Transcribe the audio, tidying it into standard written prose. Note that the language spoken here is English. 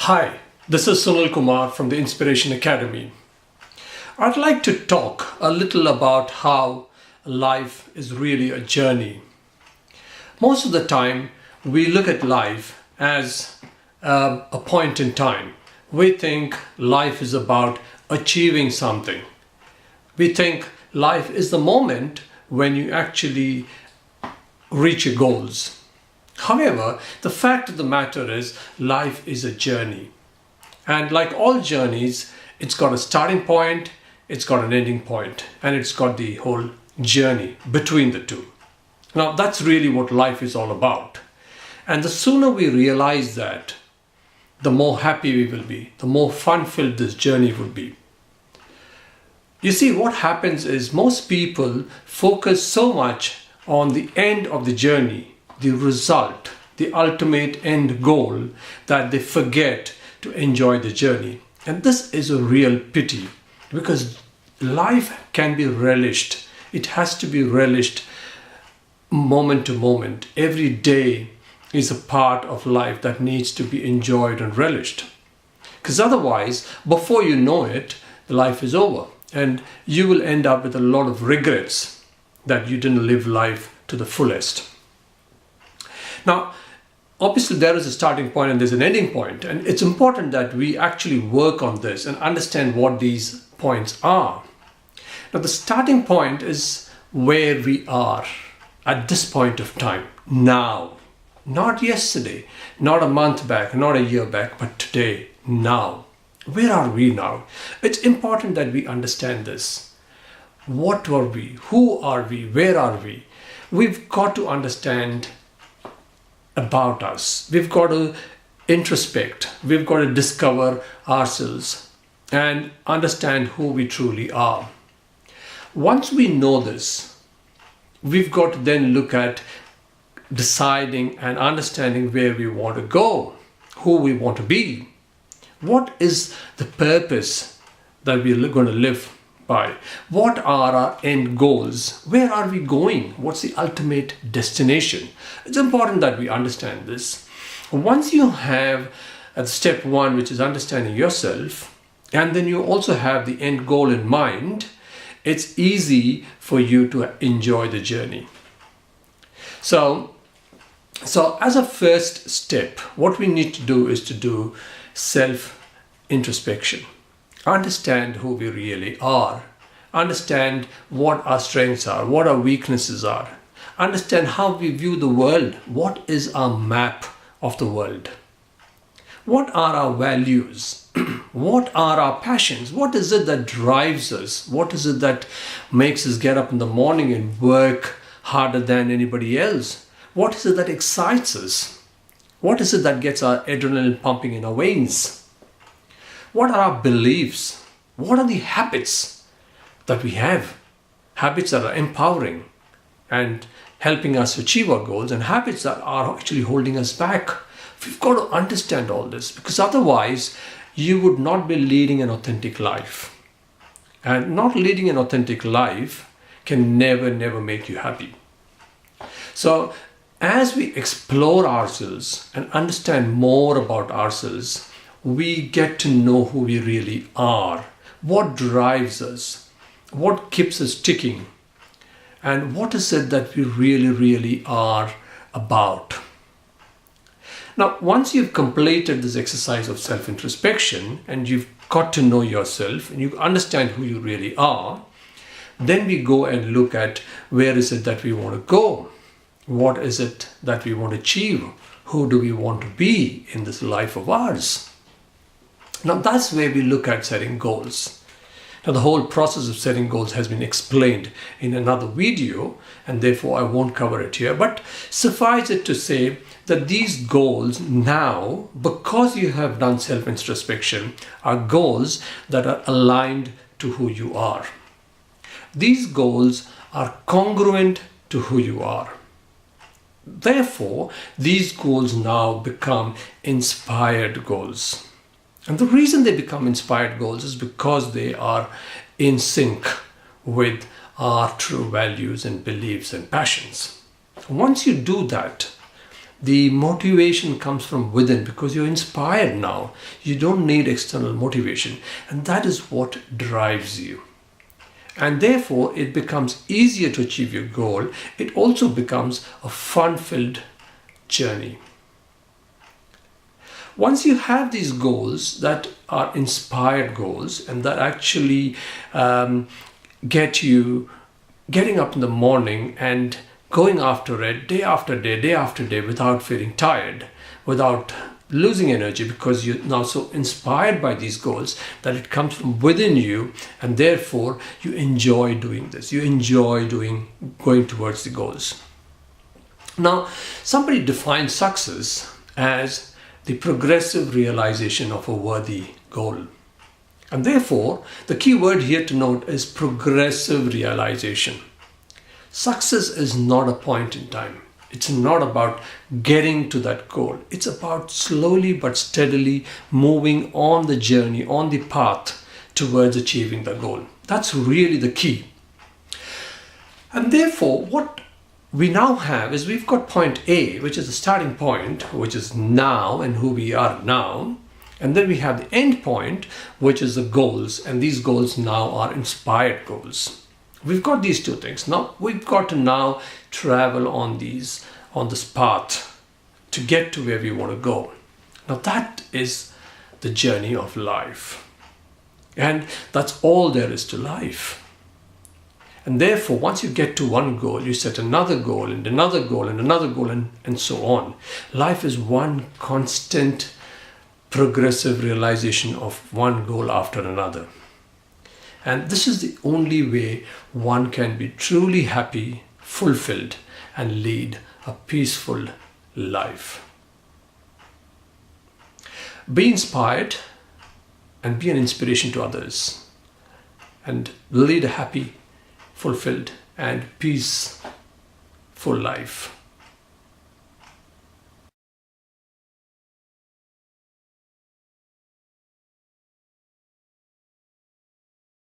Hi, this is Sunil Kumar from the Inspiration Academy. I'd like to talk a little about how life is really a journey. Most of the time, we look at life as a point in time. We think life is about achieving something. We think life is the moment when you actually reach your goals. However, the fact of the matter is life is a journey. And like all journeys, it's got a starting point, it's got an ending point, and it's got the whole journey between the two. Now, that's really what life is all about. And the sooner we realize that, the more happy we will be, the more fun-filled this journey would be. You see, what happens is most people focus so much on the end of the journey, the result, the ultimate end goal, that they forget to enjoy the journey. And this is a real pity, because life can be relished. It has to be relished moment to moment. Every day is a part of life that needs to be enjoyed and relished. Because otherwise, before you know it, the life is over. And you will end up with a lot of regrets that you didn't live life to the fullest. Now, obviously there is a starting point and there's an ending point, and it's important that we actually work on this and understand what these points are. Now, the starting point is where we are at this point of time, now. Not yesterday, not a month back, not a year back, but today, now. Where are we now? It's important that we understand this. What are we? Who are we? Where are we? We've got to understand about us. We've got to introspect. We've got to discover ourselves and understand who we truly are. Once we know this, we've got to then look at deciding and understanding where we want to go, who we want to be. What is the purpose that we're going to live by? What are our end goals? Where are we going? What's the ultimate destination? It's important that we understand this. Once you have step one, which is understanding yourself, and then you also have the end goal in mind, it's easy for you to enjoy the journey. So as a first step, what we need to do is to do self-introspection. Understand who we really are. Understand what our strengths are, what our weaknesses are. Understand how we view the world. What is our map of the world? What are our values? What are our passions? What is it that drives us? What is it that makes us get up in the morning and work harder than anybody else? What is it that excites us? What is it that gets our adrenaline pumping in our veins? What are our beliefs? What are the habits that we have? Habits that are empowering and helping us achieve our goals, and habits that are actually holding us back. We've got to understand all this, because otherwise you would not be leading an authentic life. And not leading an authentic life can never make you happy. So as we explore ourselves and understand more about ourselves, we get to know who we really are, what drives us, what keeps us ticking, and what is it that we really are about. Now, once you've completed this exercise of self-introspection and you've got to know yourself and you understand who you really are, then we go and look at where is it that we want to go, what is it that we want to achieve, who do we want to be in this life of ours. Now, that's where we look at setting goals. Now, the whole process of setting goals has been explained in another video, and therefore I won't cover it here. But suffice it to say that these goals now, because you have done self-introspection, are goals that are aligned to who you are. These goals are congruent to who you are. Therefore, these goals now become inspired goals. And the reason they become inspired goals is because they are in sync with our true values and beliefs and passions. Once you do that, The motivation comes from within because you're inspired now. You don't need external motivation, and that is what drives you. And therefore, it becomes easier to achieve your goal. It also becomes a fun-filled journey. Once you have these goals that are inspired goals and that actually get you getting up in the morning and going after it day after day without feeling tired, without losing energy, because you're now so inspired by these goals that it comes from within you, and therefore you enjoy doing this. You enjoy going towards the goals. Now, somebody defines success as the progressive realization of a worthy goal. And therefore, the key word here to note is progressive realization. Success is not a point in time. It's not about getting to that goal. It's about slowly but steadily moving on the journey, on the path towards achieving the goal. That's really the key. And therefore, what we now have is we've got point A, which is the starting point, which is now and who we are now. And then we have the end point, which is the goals. And these goals now are inspired goals. We've got these two things. Now we've got to now travel on this path to get to where we want to go. Now that is the journey of life. And that's all there is to life. And therefore, once you get to one goal, you set another goal and another goal and another goal and so on. Life is one constant progressive realization of one goal after another. And this is the only way one can be truly happy, fulfilled, and lead a peaceful life. Be inspired and be an inspiration to others, and lead a happy, fulfilled, and peaceful life.